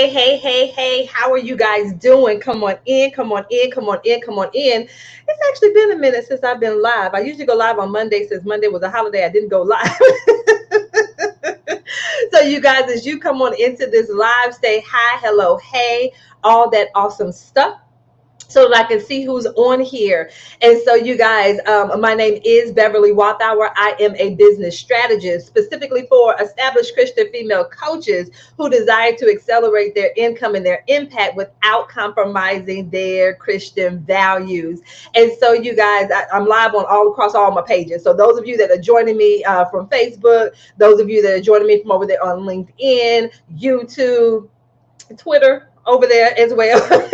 Hey, how are you guys doing? Come on in, come on in, come on in, come on in. It's actually been a minute since I've been live. I usually go live on Monday. Since Monday was a holiday, I didn't go live. So, you guys, as you come on into this live, say hi, hello, hey, all that awesome stuff so that I can see who's on here. And so, you guys, my name is Beverly Walthour. I am a business strategist specifically for established Christian female coaches who desire to accelerate their income and their impact without compromising their Christian values. And so, you guys, I'm live on all across all my pages. So those of you that are joining me from Facebook, those of you that are joining me from over there on LinkedIn, YouTube, Twitter, over there as well.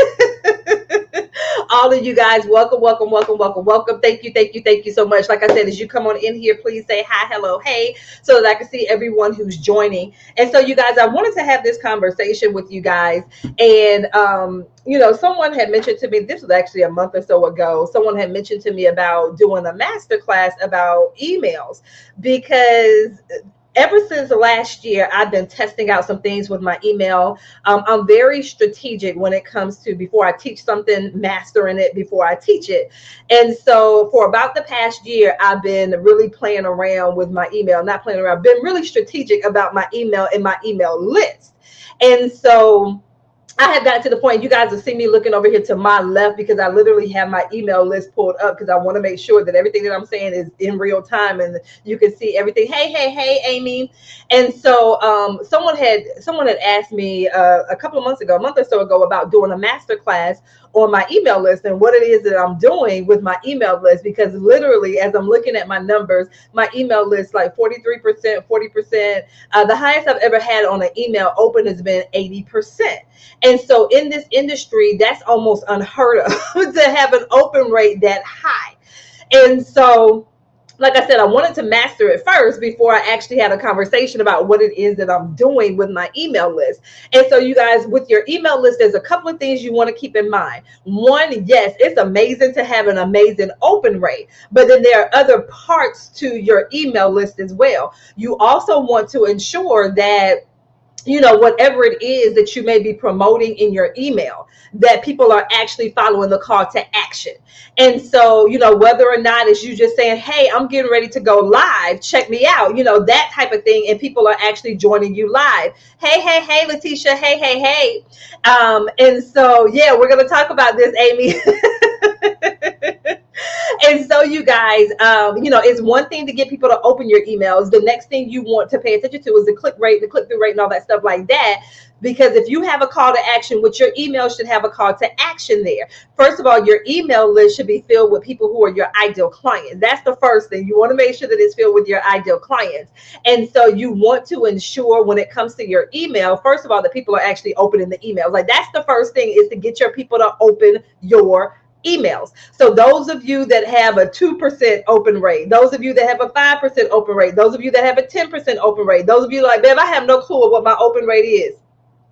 All of you guys, welcome, welcome, welcome, welcome, welcome. Thank you so much. Like I said, as you come on in here, please say hi, hello, hey, so that I can see everyone who's joining. And so, you guys, I wanted to have this conversation with you guys. And, someone had mentioned to me, this was actually a month or so ago, someone had mentioned to me about doing a masterclass about emails because ever since last year, I've been testing out some things with my email. I'm very strategic when it comes to, before I teach something, mastering it before I teach it. And so for about the past year, I've been really playing around with my email, not playing around, been really strategic about my email and my email list. And so I have got to the point, you guys will see me looking over here to my left because I literally have my email list pulled up because I want to make sure that everything that I'm saying is in real time and you can see everything. Hey, Amy. And so someone had asked me a couple of months ago, a month or so ago, about doing a master class on my email list and what it is that I'm doing with my email list, because literally as I'm looking at my numbers, my email list, like 43%, 40%, the highest I've ever had on an email open has been 80%. And so in this industry, that's almost unheard of to have an open rate that high. And so, like I said, I wanted to master it first before I actually had a conversation about what it is that I'm doing with my email list. And so, you guys, with your email list, there's a couple of things you want to keep in mind. One, yes, it's amazing to have an amazing open rate, but then there are other parts to your email list as well. You also want to ensure that whatever it is that you may be promoting in your email, that people are actually following the call to action. And so, whether or not it's you just saying, hey, I'm getting ready to go live, check me out, that type of thing. And people are actually joining you live. Hey, Letitia. Hey. And so, yeah, we're going to talk about this, Amy. And so, you guys, it's one thing to get people to open your emails. The next thing you want to pay attention to is the click rate, the click-through rate, and all that stuff like that. Because if you have a call to action, which your email should have a call to action there. First of all, your email list should be filled with people who are your ideal clients. That's the first thing. You want to make sure that it's filled with your ideal clients. And so you want to ensure when it comes to your email, first of all, that people are actually opening the emails. Like, that's the first thing, is to get your people to open your emails. So those of you that have a 2% open rate, those of you that have a 5% open rate, those of you that have a 10% open rate, those of you like, Bev, I have no clue what my open rate is.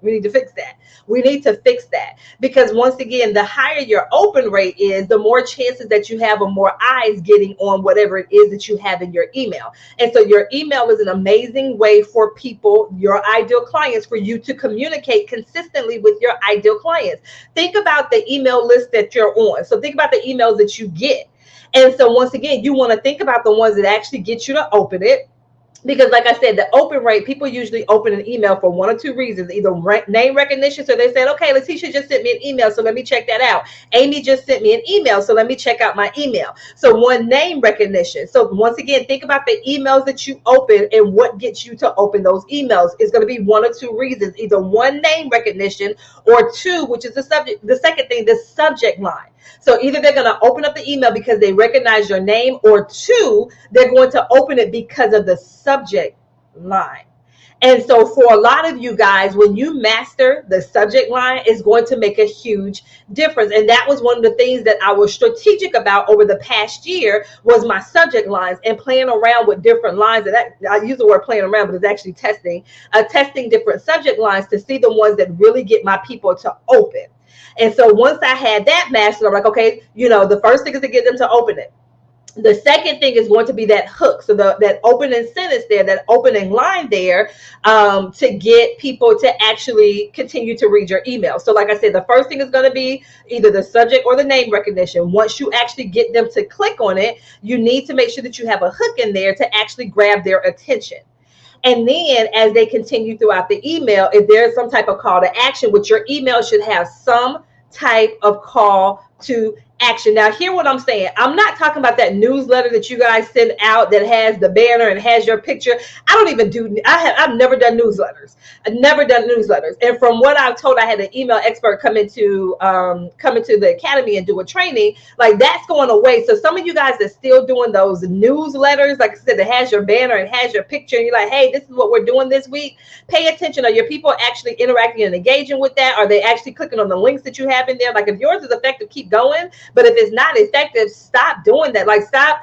We need to fix that. We need to fix that, because once again, the higher your open rate is, the more chances that you have of more eyes getting on whatever it is that you have in your email. And so your email is an amazing way for people, your ideal clients, for you to communicate consistently with your ideal clients. Think about the email list that you're on. So think about the emails that you get. And so once again, you want to think about the ones that actually get you to open it. Because like I said, the open rate, people usually open an email for one or two reasons. Either name recognition, so they said, okay, Letitia just sent me an email, so let me check that out. Amy just sent me an email, so let me check out my email. So one, name recognition. So once again, think about the emails that you open and what gets you to open those emails. Is going to be one or two reasons. Either one, name recognition, or two, which is the subject. The second thing, the subject line. So either they're going to open up the email because they recognize your name, or two, they're going to open it because of the subject line. And so for a lot of you guys, when you master the subject line, it's going to make a huge difference. And that was one of the things that I was strategic about over the past year, was my subject lines and playing around with different lines. And I use the word playing around, but it's actually testing different subject lines to see the ones that really get my people to open. And so once I had that mastered, I'm like, okay, the first thing is to get them to open it. The second thing is going to be that hook. So that opening sentence there, that opening line there, to get people to actually continue to read your email. So like I said, the first thing is going to be either the subject or the name recognition. Once you actually get them to click on it, you need to make sure that you have a hook in there to actually grab their attention. And then as they continue throughout the email, if there's some type of call to action, which your email should have some type of call to action. Now, hear what I'm saying. I'm not talking about that newsletter that you guys send out that has the banner and has your picture. I don't even do, I've never done newsletters. I've never done newsletters. And from what I've told, I had an email expert come into the academy and do a training. Like, that's going away. So some of you guys are still doing those newsletters, like I said, that has your banner and has your picture, and you're like, hey, this is what we're doing this week. Pay attention. Are your people actually interacting and engaging with that? Are they actually clicking on the links that you have in there? Like, if yours is effective, keep going. But if it's not effective, stop doing that. Like, stop.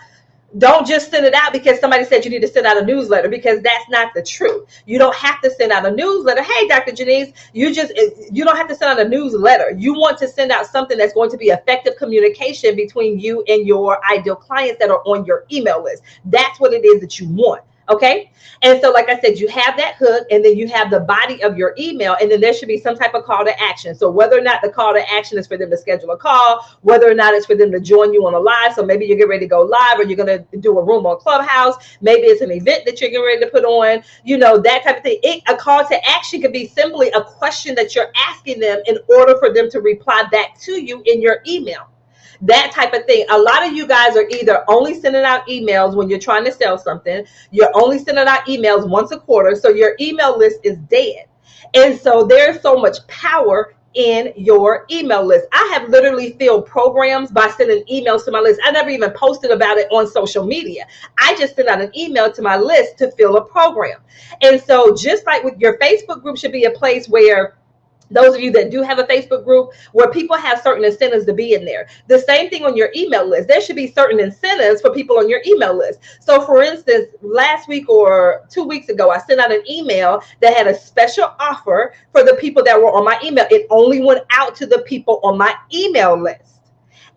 Don't just send it out because somebody said you need to send out a newsletter, because that's not the truth. You don't have to send out a newsletter. Hey, Dr. Janice, you don't have to send out a newsletter. You want to send out something that's going to be effective communication between you and your ideal clients that are on your email list. That's what it is that you want. Okay. And so, like I said, you have that hook, and then you have the body of your email, and then there should be some type of call to action. So whether or not the call to action is for them to schedule a call, whether or not it's for them to join you on a live. So maybe you're getting ready to go live, or you're going to do a room on Clubhouse. Maybe it's an event that you're getting ready to put on, that type of thing. A call to action could be simply a question that you're asking them in order for them to reply back to you in your email. That type of thing. A lot of you guys are either only sending out emails when you're trying to sell something. You're only sending out emails once a quarter. So your email list is dead. And so there's so much power in your email list. I have literally filled programs by sending emails to my list. I never even posted about it on social media. I just sent out an email to my list to fill a program. And so just like with your Facebook group should be a place where those of you that do have a Facebook group, where people have certain incentives to be in there. The same thing on your email list. There should be certain incentives for people on your email list. So for instance, last week or 2 weeks ago, I sent out an email that had a special offer for the people that were on my email. It only went out to the people on my email list.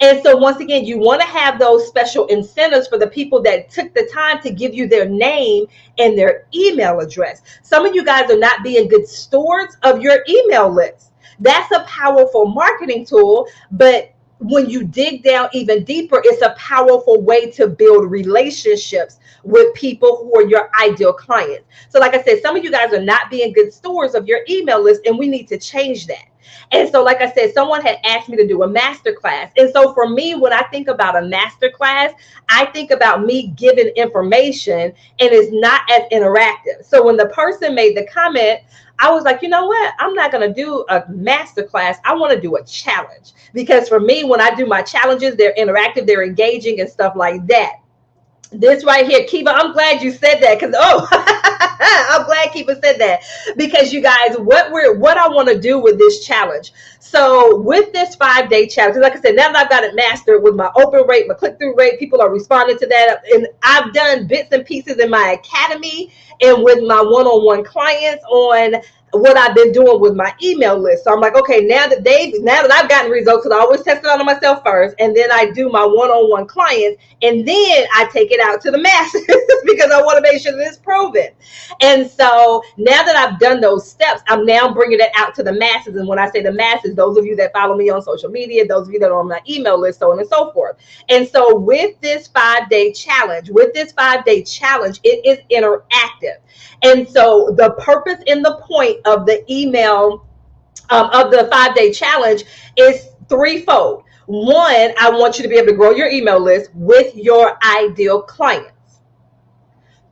And so once again, you want to have those special incentives for the people that took the time to give you their name and their email address. Some of you guys are not being good stewards of your email list. That's a powerful marketing tool, but when you dig down even deeper, it's a powerful way to build relationships with people who are your ideal clients. So like I said, some of you guys are not being good stewards of your email list, and we need to change that. And so, like I said, someone had asked me to do a masterclass. And so for me, when I think about a masterclass, I think about me giving information, and it's not as interactive. So when the person made the comment, I was like, you know what? I'm not going to do a masterclass. I want to do a challenge, because for me, when I do my challenges, they're interactive, they're engaging and stuff like that. This right here, Kiva, I'm glad you said that, because I'm glad Kiva said that, because you guys, what I want to do with this challenge. So with this 5-day challenge, like I said, now that I've got it mastered with my open rate, my click-through rate, people are responding to that. And I've done bits and pieces in my academy and with my one-on-one clients on what I've been doing with my email list. So I'm like, okay, now that I've gotten results, because I always test it out on myself first, and then I do my one-on-one clients, and then I take it out to the masses because I want to make sure that it's proven. And so now that I've done those steps, I'm now bringing it out to the masses. And when I say the masses, those of you that follow me on social media, those of you that are on my email list, so on and so forth. And so with this 5-day challenge, it is interactive. And so the purpose and the point of the email, of the 5-day challenge, is threefold. One, I want you to be able to grow your email list with your ideal clients.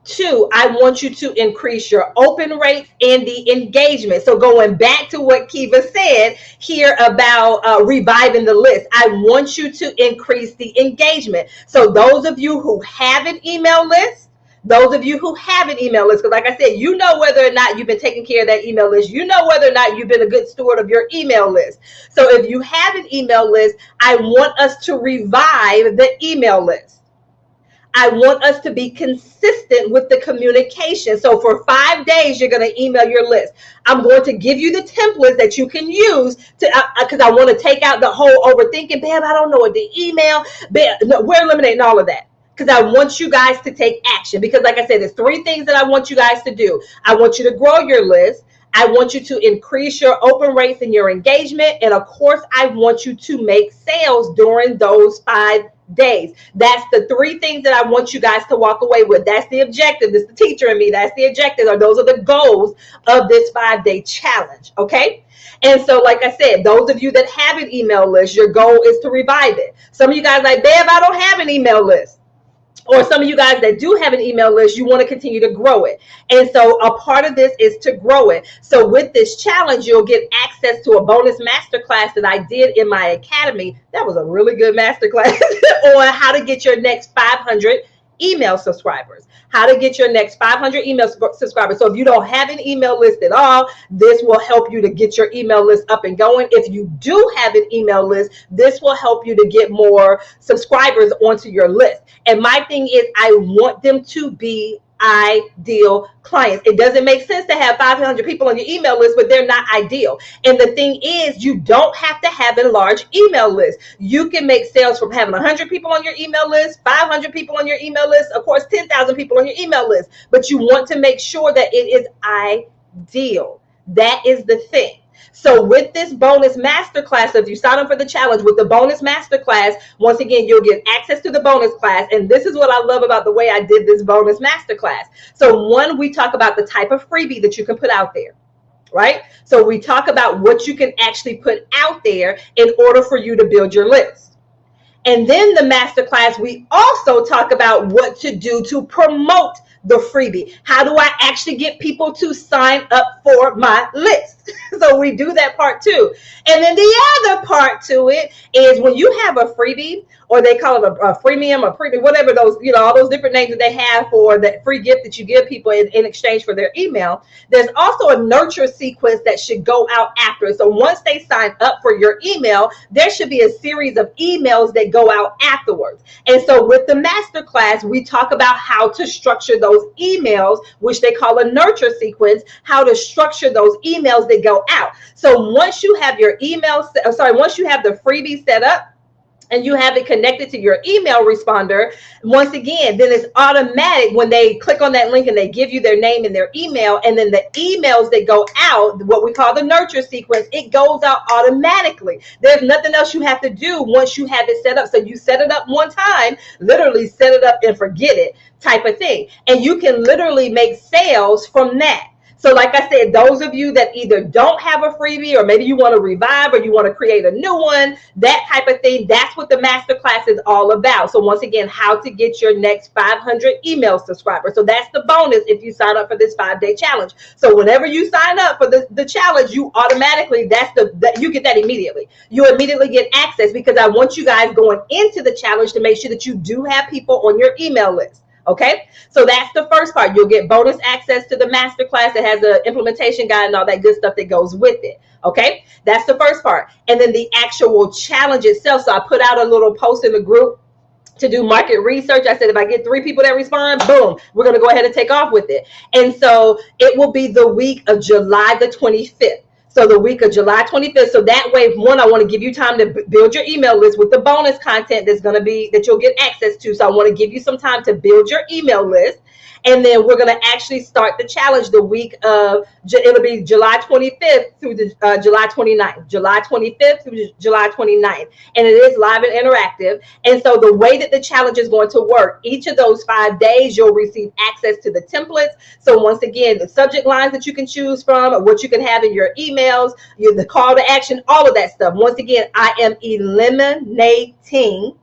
2, I want you to increase your open rates and the engagement. So going back to what Kiva said here about reviving the list, I want you to increase the engagement. So those of you who have an email list, because like I said, you know whether or not you've been taking care of that email list. You know whether or not you've been a good steward of your email list. So if you have an email list, I want us to revive the email list. I want us to be consistent with the communication. So for 5 days, you're going to email your list. I'm going to give you the templates that you can use because I want to take out the whole overthinking. Babe, I don't know what the email. Babe, no, we're eliminating all of that. because I want you guys to take action. Because like I said, there's 3 things that I want you guys to do. I want you to grow your list. I want you to increase your open rates and your engagement. And of course, I want you to make sales during those 5 days. That's the 3 things that I want you guys to walk away with. That's the objective. This is the teacher in me. That's the objective, or those are the goals of this 5-day challenge. Okay. And so, like I said, those of you that have an email list, your goal is to revive it. Some of you guys like, Bev, I don't have an email list. Or some of you guys that do have an email list, you want to continue to grow it. And so a part of this is to grow it. So with this challenge, you'll get access to a bonus masterclass that I did in my academy. That was a really good masterclass on how to get your next 500 email subscribers. How to get your next 500 email subscribers. So if you don't have an email list at all, this will help you to get your email list up and going. If you do have an email list, this will help you to get more subscribers onto your list. And my thing is, I want them to be ideal clients. It doesn't make sense to have 500 people on your email list, but they're not ideal. And the thing is, you don't have to have a large email list. You can make sales from having 100 people on your email list, 500 people on your email list, of course, 10,000 people on your email list. But you want to make sure that it is ideal. That is the thing. So with this bonus masterclass, if you sign up for the challenge with the bonus masterclass, once again, you'll get access to the bonus class. And this is what I love about the way I did this bonus masterclass. So one, we talk about the type of freebie that you can put out there, right? So we talk about what you can actually put out there in order for you to build your list. And then the masterclass, we also talk about what to do to promote the freebie. How do I actually get people to sign up for my list? So we do that part too. And then the other part to it is when you have a freebie, or they call it a freemium or premium, whatever those, all those different names that they have for that free gift that you give people in exchange for their email, there's also a nurture sequence that should go out after it. So once they sign up for your email, there should be a series of emails that go out afterwards. And so with the masterclass, we talk about how to structure those emails, which they call a nurture sequence, how to structure those emails that go out. So once you have your once you have the freebie set up, and you have it connected to your email responder, once again, then it's automatic when they click on that link and they give you their name and their email, and then the emails that go out, what we call the nurture sequence, it goes out automatically. There's nothing else you have to do once you have it set up. So you set it up one time, literally set it up and forget it type of thing. And you can literally make sales from that. So like I said, those of you that either don't have a freebie, or maybe you want to revive, or you want to create a new one, that type of thing, that's what the masterclass is all about. So once again, how to get your next 500 email subscribers. So that's the bonus if you sign up for this 5-day challenge. So whenever you sign up for the challenge, you automatically, you get that immediately. You immediately get access, because I want you guys going into the challenge to make sure that you do have people on your email list. Okay, so that's the first part. You'll get bonus access to the masterclass that has the implementation guide and all that good stuff that goes with it. Okay, that's the first part. And then the actual challenge itself. So I put out a little post in the group to do market research. I said, if I get 3 people that respond, boom, we're going to go ahead and take off with it. And so it will be the week of July the 25th. So the week of July 25th. So that way, one, I want to give you time to build your email list with the bonus content that you'll get access to. So I want to give you some time to build your email list. And then we're going to actually start the challenge the week of, it'll be July 25th through July 29th. July 25th through July 29th. And it is live and interactive. And so the way that the challenge is going to work, each of those 5 days, you'll receive access to the templates. So once again, the subject lines that you can choose from, what you can have in your emails, the call to action, all of that stuff. Once again, I am eliminating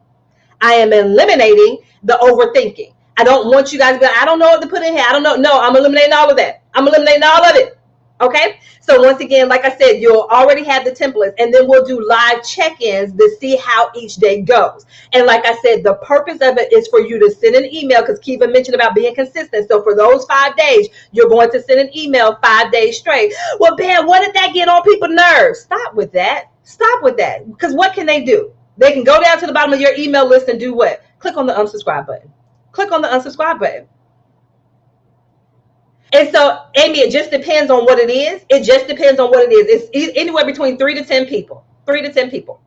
the overthinking. I don't want you guys to be like, I don't know what to put in here. I don't know. No, I'm eliminating all of that. I'm eliminating all of it. Okay. So once again, like I said, you'll already have the templates, and then we'll do live check-ins to see how each day goes. And like I said, the purpose of it is for you to send an email, because Kiva mentioned about being consistent. So for those 5 days, you're going to send an email 5 days straight. Well, Ben, what did that get on people's nerves? Stop with that. Stop with that. Because what can they do? They can go down to the bottom of your email list and do what? Click on the unsubscribe button. Click on the unsubscribe button. And so, Amy, it just depends on what it is. It just depends on what it is. It's anywhere between 3 to 10 people. 3 to 10 people.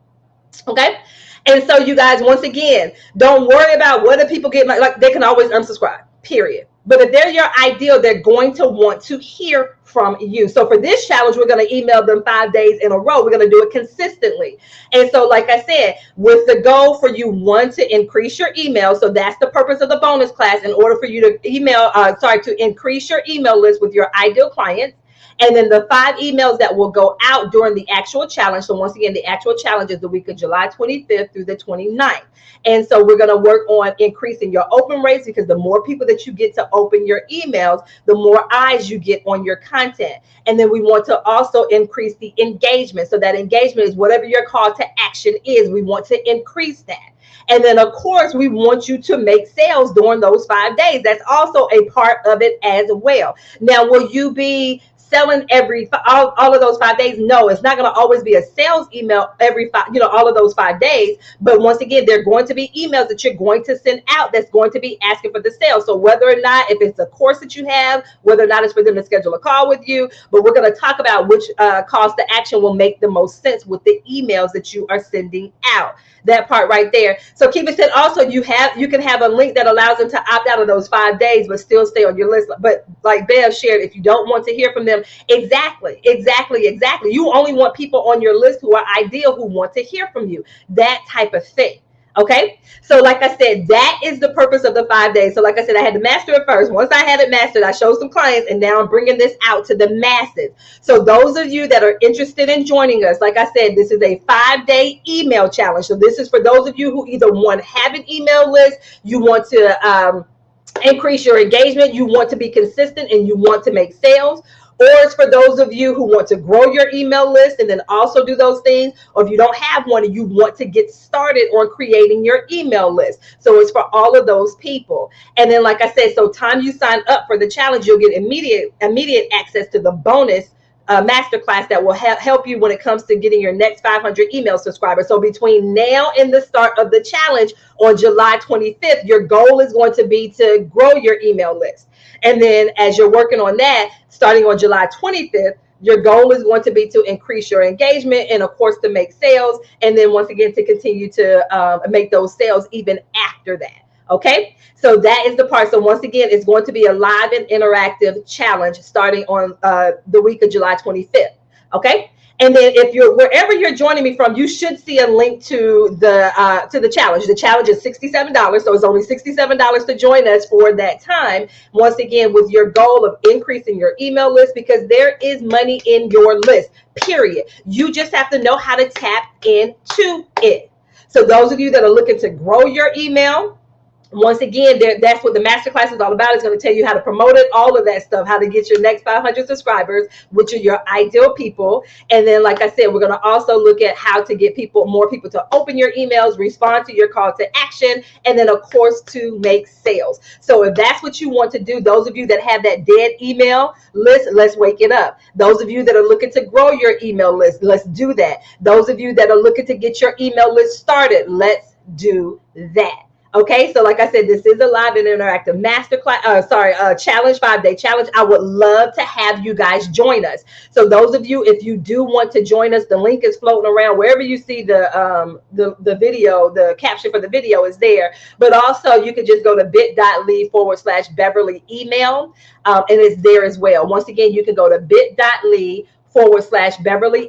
Okay. And so you guys, once again, don't worry about whether people get like they can always unsubscribe, period. But if they're your ideal, they're going to want to hear from you. So for this challenge, we're going to email them 5 days in a row. We're going to do it consistently. And so, like I said, with the goal for you, one, to increase your email. So that's the purpose of the bonus class, in order for you to to increase your email list with your ideal clients. And then the 5 emails that will go out during the actual challenge. So once again, the actual challenge is the week of July 25th through the 29th. And so we're going to work on increasing your open rates, because the more people that you get to open your emails, the more eyes you get on your content. And then we want to also increase the engagement. So that engagement is whatever your call to action is. We want to increase that. And then, of course, we want you to make sales during those 5 days. That's also a part of it as well. Now, will you be selling all of those 5 days? No, it's not going to always be a sales email every all of those 5 days. But once again, there are going to be emails that you're going to send out that's going to be asking for the sale. So whether or not, if it's a course that you have, whether or not it's for them to schedule a call with you, but we're going to talk about which calls to action will make the most sense with the emails that you are sending out. That part right there. So keep it said. Also, you can have a link that allows them to opt out of those 5 days, but still stay on your list. But like Bev shared, if you don't want to hear from them, exactly. You only want people on your list who are ideal, who want to hear from you. That type of thing. Okay, so like I said, that is the purpose of the 5 days. So like I said, I had to master it first. Once I had it mastered, I showed some clients, and now I'm bringing this out to the masses. So those of you that are interested in joining us, like I said, this is a 5-day email challenge. So this is for those of you who either have an email list, you want to increase your engagement, you want to be consistent, and you want to make sales. Or it's for those of you who want to grow your email list and then also do those things. Or if you don't have one and you want to get started on creating your email list. So it's for all of those people. And then, like I said, so time you sign up for the challenge, you'll get immediate access to the bonus masterclass that will help you when it comes to getting your next 500 email subscribers. So between now and the start of the challenge on July 25th, your goal is going to be to grow your email list. And then as you're working on that, starting on July 25th, your goal is going to be to increase your engagement and, of course, to make sales. And then once again, to continue to make those sales even after that. Okay, so that is the part. So once again, it's going to be a live and interactive challenge starting on the week of July 25th. Okay. And then if you're wherever you're joining me from, you should see a link to the challenge. The challenge is $67. So it's only $67 to join us for that time. Once again, with your goal of increasing your email list, because there is money in your list, period. You just have to know how to tap into it. So those of you that are looking to grow your email, once again, that's what the masterclass is all about. It's going to tell you how to promote it, all of that stuff, how to get your next 500 subscribers, which are your ideal people. And then, like I said, we're going to also look at how to get more people to open your emails, respond to your call to action, and then, of course, to make sales. So if that's what you want to do, those of you that have that dead email list, let's wake it up. Those of you that are looking to grow your email list, let's do that. Those of you that are looking to get your email list started, let's do that. Okay, so like I said, this is a live and interactive masterclass, challenge, 5-day challenge. I would love to have you guys join us. So those of you, if you do want to join us, the link is floating around wherever you see the video, the caption for the video is there. But also you can just go to bit.ly/Beverly email, and it's there as well. Once again, you can go to bit.ly/Beverly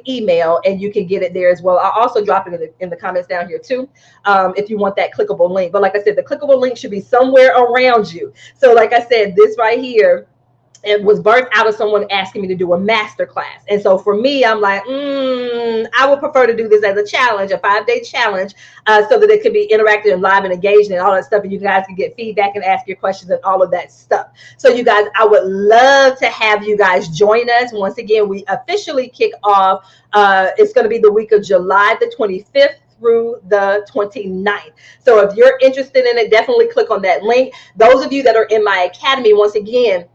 email, and you can get it there as well. I'll also drop it in the comments down here too, if you want that clickable link. But like I said, the clickable link should be somewhere around you. So like I said, this right here, it was birthed out of someone asking me to do a master class. And so for me, I'm like, I would prefer to do this as a challenge, a 5-day challenge, so that it could be interactive and live and engaged and all that stuff. And you guys can get feedback and ask your questions and all of that stuff. So you guys, I would love to have you guys join us. Once again, we officially kick off. It's going to be the week of July the 25th through the 29th. So if you're interested in it, definitely click on that link. Those of you that are in my academy, once again,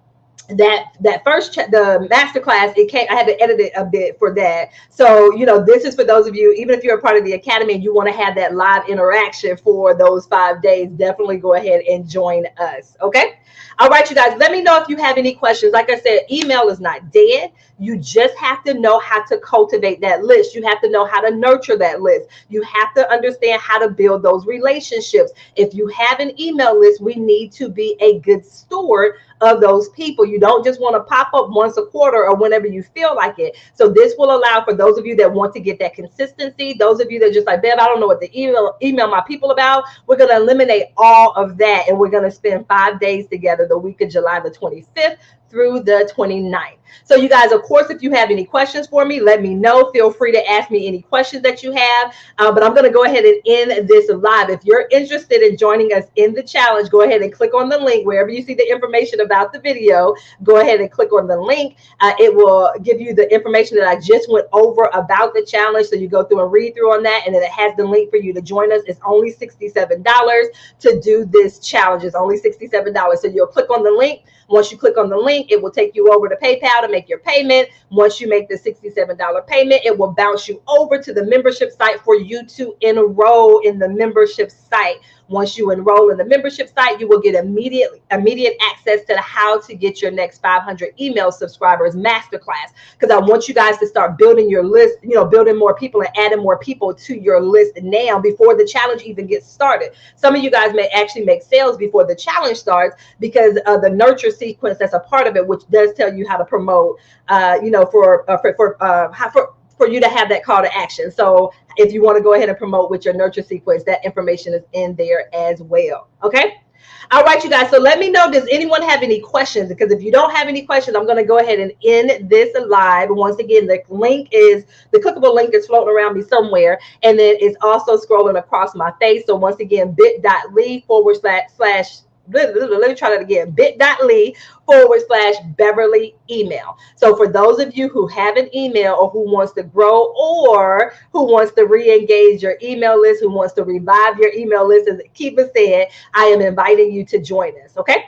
that first the masterclass, it came, I had to edit it a bit for that. So this is for those of you, even if you're a part of the academy and you want to have that live interaction for those 5 days, definitely go ahead and join us. Okay. All right, you guys, let me know if you have any questions. Like I said, email is not dead. You just have to know how to cultivate that list. You have to know how to nurture that list. You have to understand how to build those relationships. If you have an email list, we need to be a good steward of those people. You don't just want to pop up once a quarter or whenever you feel like it. So this will allow for those of you that want to get that consistency, those of you that just like, Bev, I don't know what to email my people about. We're going to eliminate all of that. And we're going to spend 5 days together the week of July the 25th through the 29th. So you guys, of course, if you have any questions for me, let me know. Feel free to ask me any questions that you have. But I'm going to go ahead and end this live. If you're interested in joining us in the challenge, go ahead and click on the link wherever you see the information about the video. Go ahead and click on the link. It will give you the information that I just went over about the challenge. So you go through and read through on that, and then it has the link for you to join us. It's only $67 to do this challenge. It's only $67. So you'll click on the link. Once you click on the link, it will take you over to PayPal to make your payment. Once you make the $67 payment, it will bounce you over to the membership site for you to enroll in the membership site. Once you enroll in the membership site, you will get immediate access to how to get your next 500 email subscribers masterclass. Because I want you guys to start building your list, building more people and adding more people to your list now before the challenge even gets started. Some of you guys may actually make sales before the challenge starts because of the nurture sequence that's a part of it, which does tell you how to promote, for you to have that call to action. So if you want to go ahead and promote with your nurture sequence, that information is in there as well. Okay. All right, you guys. So let me know, does anyone have any questions? Because if you don't have any questions, I'm going to go ahead and end this live. Once again, the clickable link is floating around me somewhere. And then it's also scrolling across my face. So once again, bit.ly/ let me try that again. bit.ly/Beverly email. So for those of you who have an email or who wants to grow or who wants to re-engage your email list, who wants to revive your email list, as Kiva said, I am inviting you to join us. Okay.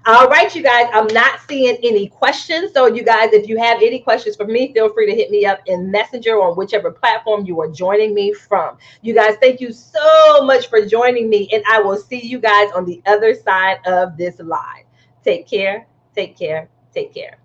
All right, you guys, I'm not seeing any questions. So you guys, if you have any questions for me, feel free to hit me up in Messenger on whichever platform you are joining me from. You guys, thank you so much for joining me, and I will see you guys on the other side of this live. Take care, take care, take care.